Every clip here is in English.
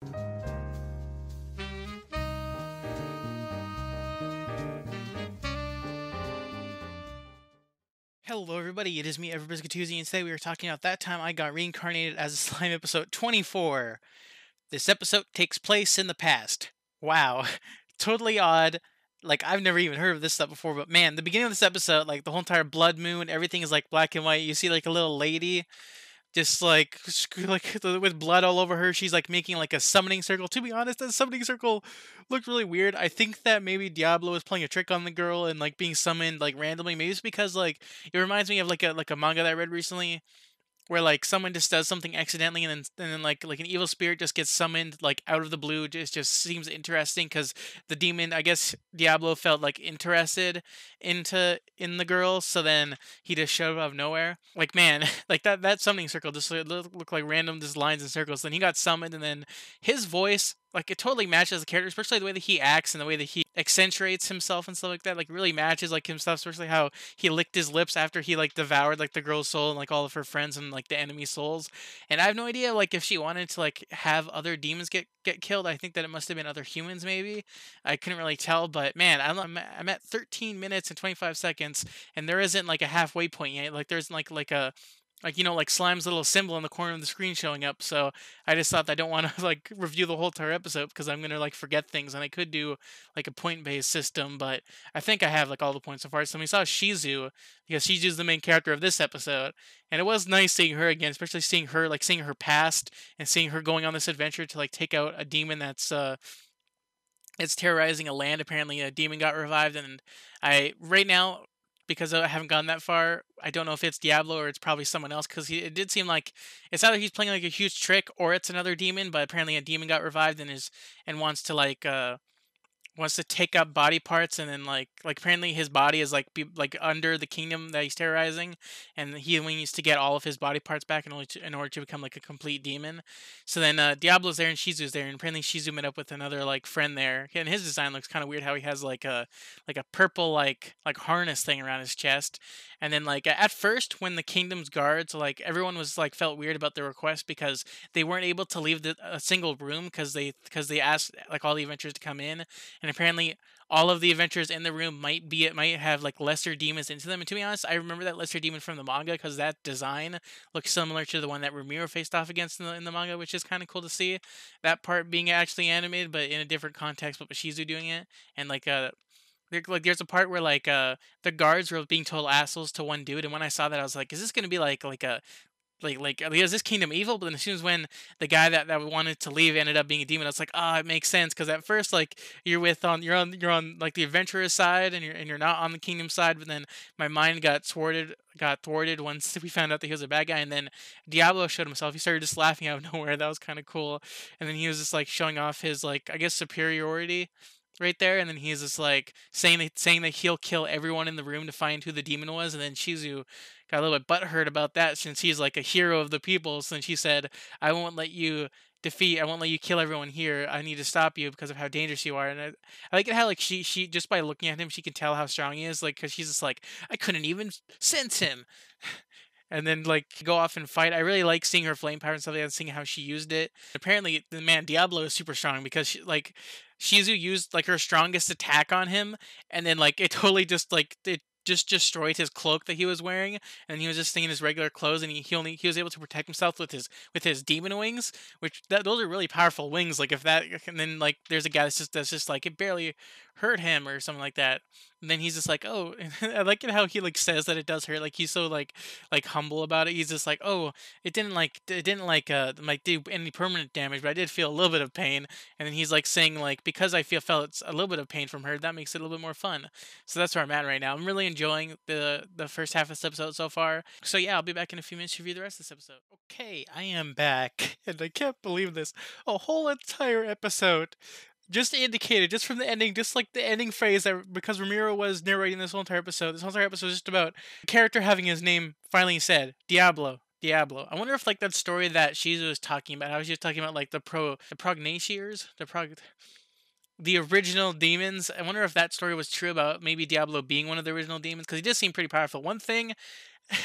Hello, everybody. It is me, Everbiscuituzzi, and today we are talking about That Time I Got Reincarnated as a Slime episode 24. This episode takes place in the past. Wow. Totally odd. Like, I've never even heard of this stuff before, but man, the beginning of this episode, like, the whole entire blood moon, everything is, like, black and white. You see, like, a little lady just like with blood all over her. She's like making like a summoning circle. To be honest, that summoning circle looked really weird. I think that maybe Diablo was playing a trick on the girl and like being summoned like randomly. Maybe it's because like it reminds me of like a manga that I read recently where like someone just does something accidentally and then like an evil spirit just gets summoned like out of the blue. Just seems interesting because the demon, I guess Diablo felt like interested in the girl, so then he just showed up out of nowhere. Like man, like that summoning circle just looked like random just lines and circles. Then he got summoned, and then his voice, like it totally matches the character, especially the way that he acts and the way that he accentuates himself and stuff like that. Like really matches like himself, especially how he licked his lips after he like devoured like the girl's soul and like all of her friends and like the enemy souls. And I have no idea like if she wanted to like have other demons get killed. I think that it must have been other humans maybe. I couldn't really tell, but man, I'm at 13 minutes and 25 seconds, and there isn't like a halfway point yet. Like there's like a like like Slime's little symbol in the corner of the screen showing up. So I just thought that I don't want to like review the whole entire episode because I'm gonna like forget things, and I could do like a point based system, but I think I have like all the points so far. So we saw Shizu because Shizu's the main character of this episode, and it was nice seeing her again, especially seeing her past and seeing her going on this adventure to like take out a demon that's it's terrorizing a land. Apparently, a demon got revived, and I right now because I haven't gone that far, I don't know if it's Diablo or it's probably someone else because it did seem like it's either he's playing like a huge trick or it's another demon. But apparently, a demon got revived and wants to take up body parts, and then like apparently his body is like under the kingdom that he's terrorizing, and he only needs to get all of his body parts back in order to become like a complete demon. So then Diablo's there and Shizu's there, and apparently Shizu met up with another like friend there, and his design looks kind of weird how he has like a purple like harness thing around his chest. And then like at first when the kingdom's guards, like everyone was like felt weird about the request because they weren't able to leave a single room because they asked like all the adventurers to come in, and apparently all of the adventures in the room might have like lesser demons into them. And to be honest, I remember that lesser demon from the manga because that design looks similar to the one that Rimuru faced off against in the manga, which is kind of cool to see. That part being actually animated, but in a different context, but with Shizu doing it, and there's a part where the guards were being total assholes to one dude, and when I saw that, I was like, is this gonna be like a like is this kingdom evil? But then as soon as when the guy that wanted to leave ended up being a demon, I was like, oh, it makes sense because at first like you're on like the adventurous side and you're not on the kingdom side. But then my mind got thwarted once we found out that he was a bad guy, and then Diablo showed himself. He started just laughing out of nowhere. That was kind of cool, and then he was just like showing off his like I guess superiority right there, and then he's just like saying that he'll kill everyone in the room to find who the demon was, and then Shizu got a little bit butthurt about that since he's like a hero of the people. So then she said, I won't let you kill everyone here. I need to stop you because of how dangerous you are." And I like it how like she just by looking at him she can tell how strong he is, like because she's just like, I couldn't even sense him. And then like go off and fight. I really like seeing her flame power and stuff like that, seeing how she used it. Apparently, the man Diablo is super strong because Shizu used like her strongest attack on him, and then like it totally just like it just destroyed his cloak that he was wearing, and he was just in his regular clothes, and he was able to protect himself with his demon wings, which those are really powerful wings. Like if that, and then like there's a guy that's just like it barely hurt him or something like that. And then he's just like, oh, I like it how he like says that it does hurt. Like he's so like humble about it. He's just like, oh, it didn't like do any permanent damage, but I did feel a little bit of pain. And then he's like saying like because I felt a little bit of pain from her, that makes it a little bit more fun. So that's where I'm at right now. I'm really enjoying the first half of this episode so far. So yeah, I'll be back in a few minutes to review the rest of this episode. Okay, I am back, and I can't believe this. A whole entire episode just indicated, just from the ending, just like the ending phrase that because Rimuru was narrating this whole entire episode is just about a character having his name finally said, Diablo. Diablo. I wonder if like that story that Shizu was talking about, how she was talking about like the prognatiers, the original demons. I wonder if that story was true about maybe Diablo being one of the original demons, because he does seem pretty powerful. One thing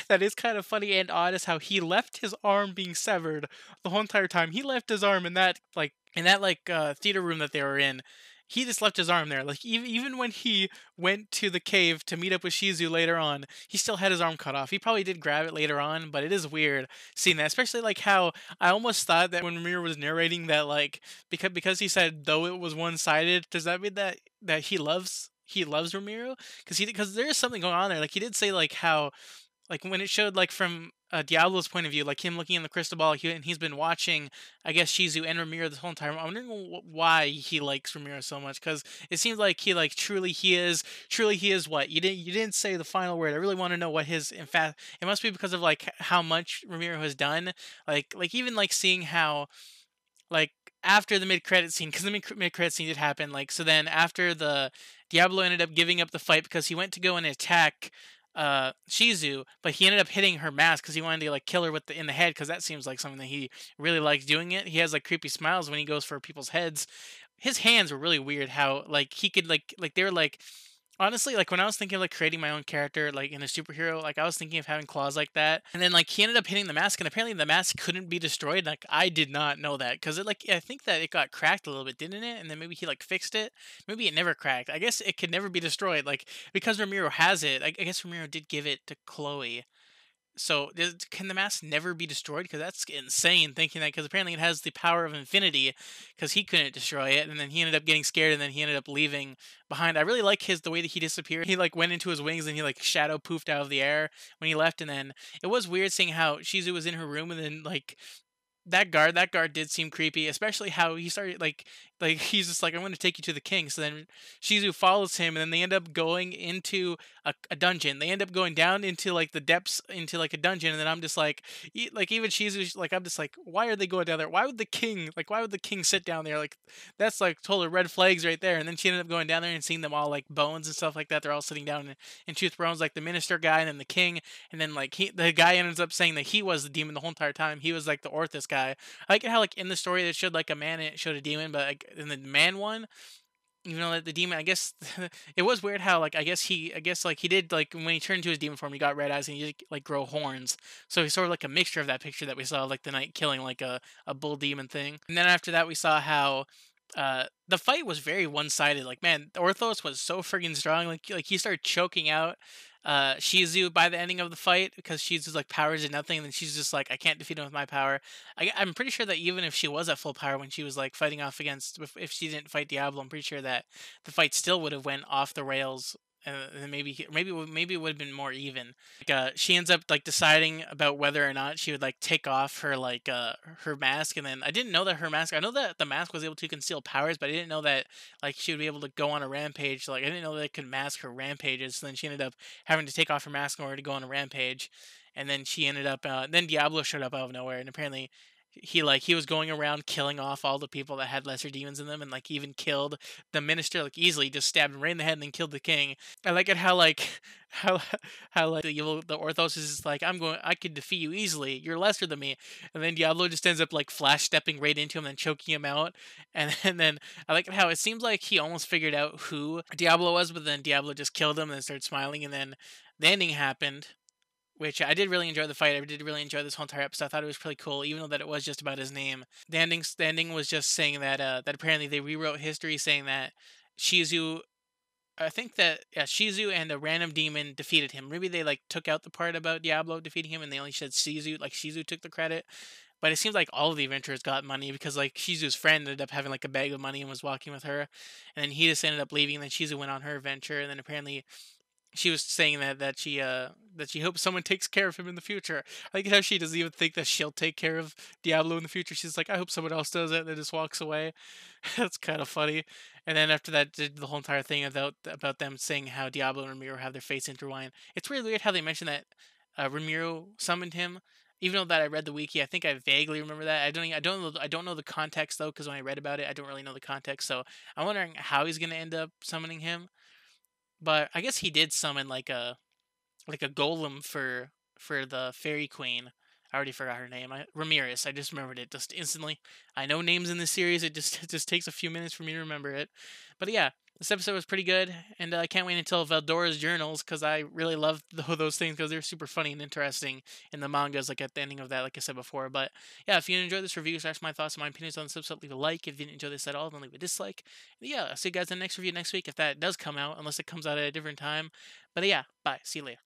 that is kind of funny and odd is how he left his arm being severed the whole entire time. He left his arm, and that like in that like theater room that they were in, he just left his arm there. Like even when he went to the cave to meet up with Shizu later on, he still had his arm cut off. He probably did grab it later on, but it is weird seeing that, especially like how I almost thought that when Ramiro was narrating that, like, because he said though it was one sided, does that mean that he loves Ramiro? Because there is something going on there. Like he did say like how, like when it showed like from Diablo's point of view, like him looking in the crystal ball, and he's been watching, I guess, Shizu and Ramiro this whole time. I'm wondering why he likes Ramiro so much, because it seems like he like truly he is what you didn't say the final word. I really want to know what his, in fact, it must be because of like how much Ramiro has done, like even like seeing how, like, after the mid-credit scene, because the mid-credit scene did happen, like, so then after the Diablo ended up giving up the fight because he went to go and attack Shizu, but he ended up hitting her mask because he wanted to like kill her with in the head, because that seems like something that he really likes doing. It he has like creepy smiles when he goes for people's heads. His hands were really weird, how like he could like they were like, honestly, like when I was thinking of like creating my own character like in a superhero, like I was thinking of having claws like that. And then like he ended up hitting the mask, and apparently the mask couldn't be destroyed. Like I did not know that, because it, like, I think that it got cracked a little bit, didn't it? And then maybe he like fixed it. Maybe it never cracked. I guess it could never be destroyed. Like because Ramiro has it. I guess Ramiro did give it to Chloe. So can the mask never be destroyed? Because that's insane thinking that. Because apparently it has the power of infinity. Because he couldn't destroy it, and then he ended up getting scared, and then he ended up leaving behind. I really like the way that he disappeared. He like went into his wings, and he like shadow poofed out of the air when he left. And then it was weird seeing how Shizu was in her room, and then like that guard did seem creepy, especially how he started like he's just like, I'm going to take you to the king. So then Shizu follows him, and then they end up going into a dungeon. They end up going down into like the depths into like a dungeon, and then I'm just like, like even Shizu's like, I'm just like, why are they going down there? Why would the king sit down there? Like that's like total red flags right there. And then she ended up going down there and seeing them all like bones and stuff like that. They're all sitting down in two thrones, like the minister guy and then the king. And then like the guy ends up saying that he was the demon the whole entire time. He was like the Orthus guy. I like how like in the story it showed like a man and it showed a demon, but like in the man one, even though the demon, I guess it was weird how like I guess like he did, like when he turned into his demon form, he got red eyes and he did like grow horns. So he's sort of like a mixture of that picture that we saw like the knight killing like a bull demon thing. And then after that we saw how the fight was very one-sided. Like man, Orthos was so friggin' strong. Like he started choking out Shizu by the ending of the fight, because Shizu's like powers did nothing, and then she's just like, I can't defeat him with my power. I'm pretty sure that even if she was at full power when she was like fighting off against, if she didn't fight Diablo, I'm pretty sure that the fight still would have went off the rails. And maybe it would have been more even. Like, she ends up like deciding about whether or not she would like take off her like her mask, and then I didn't know that her mask. I know that the mask was able to conceal powers, but I didn't know that like she would be able to go on a rampage. Like I didn't know that it could mask her rampages. So then she ended up having to take off her mask in order to go on a rampage, and then she ended up. Then Diablo showed up out of nowhere, and apparently he was going around killing off all the people that had lesser demons in them, and like even killed the minister like easily, just stabbed him right in the head and then killed the king. I like it how like how how like the Orthos is just like, I could defeat you easily, you're lesser than me. And then Diablo just ends up like flash stepping right into him and choking him out. And then I like how it seems like he almost figured out who Diablo was, but then Diablo just killed him and then started smiling. And then the ending happened, which I did really enjoy the fight. I did really enjoy this whole entire episode. I thought it was pretty cool, even though that it was just about his name. The ending was just saying that that apparently they rewrote history, saying that Shizu. I think that, yeah, Shizu and a random demon defeated him. Maybe they like took out the part about Diablo defeating him, and they only said Shizu. Like Shizu took the credit. But it seems like all of the adventurers got money, because like Shizu's friend ended up having like a bag of money and was walking with her, and then he just ended up leaving. And then Shizu went on her adventure, and then apparently she was saying that she hopes someone takes care of him in the future. I like how she doesn't even think that she'll take care of Diablo in the future. She's like, I hope someone else does it, and then just walks away. That's kind of funny. And then after that, did the whole entire thing about them saying how Diablo and Ramiro have their fates intertwined. It's really weird how they mentioned that Ramiro summoned him. Even though that I read the wiki, I think I vaguely remember that. I don't know the context though, because when I read about it, I don't really know the context. So I'm wondering how he's gonna end up summoning him. But I guess he did summon like a golem for the fairy queen. I already forgot her name. Ramirez. I just remembered it just instantly. I know names in this series. It just it just takes a few minutes for me to remember it. But yeah, This episode was pretty good, and I can't wait until Veldora's journals because I really love those things because they're super funny and interesting in the mangas. Like at the ending of that, like I said before. But yeah, if you enjoyed this review, slash my thoughts and my opinions on this episode, leave a like. If you didn't enjoy this at all, then leave a dislike. And yeah, I'll see you guys in the next review next week if that does come out, unless it comes out at a different time. But yeah, bye. See you later.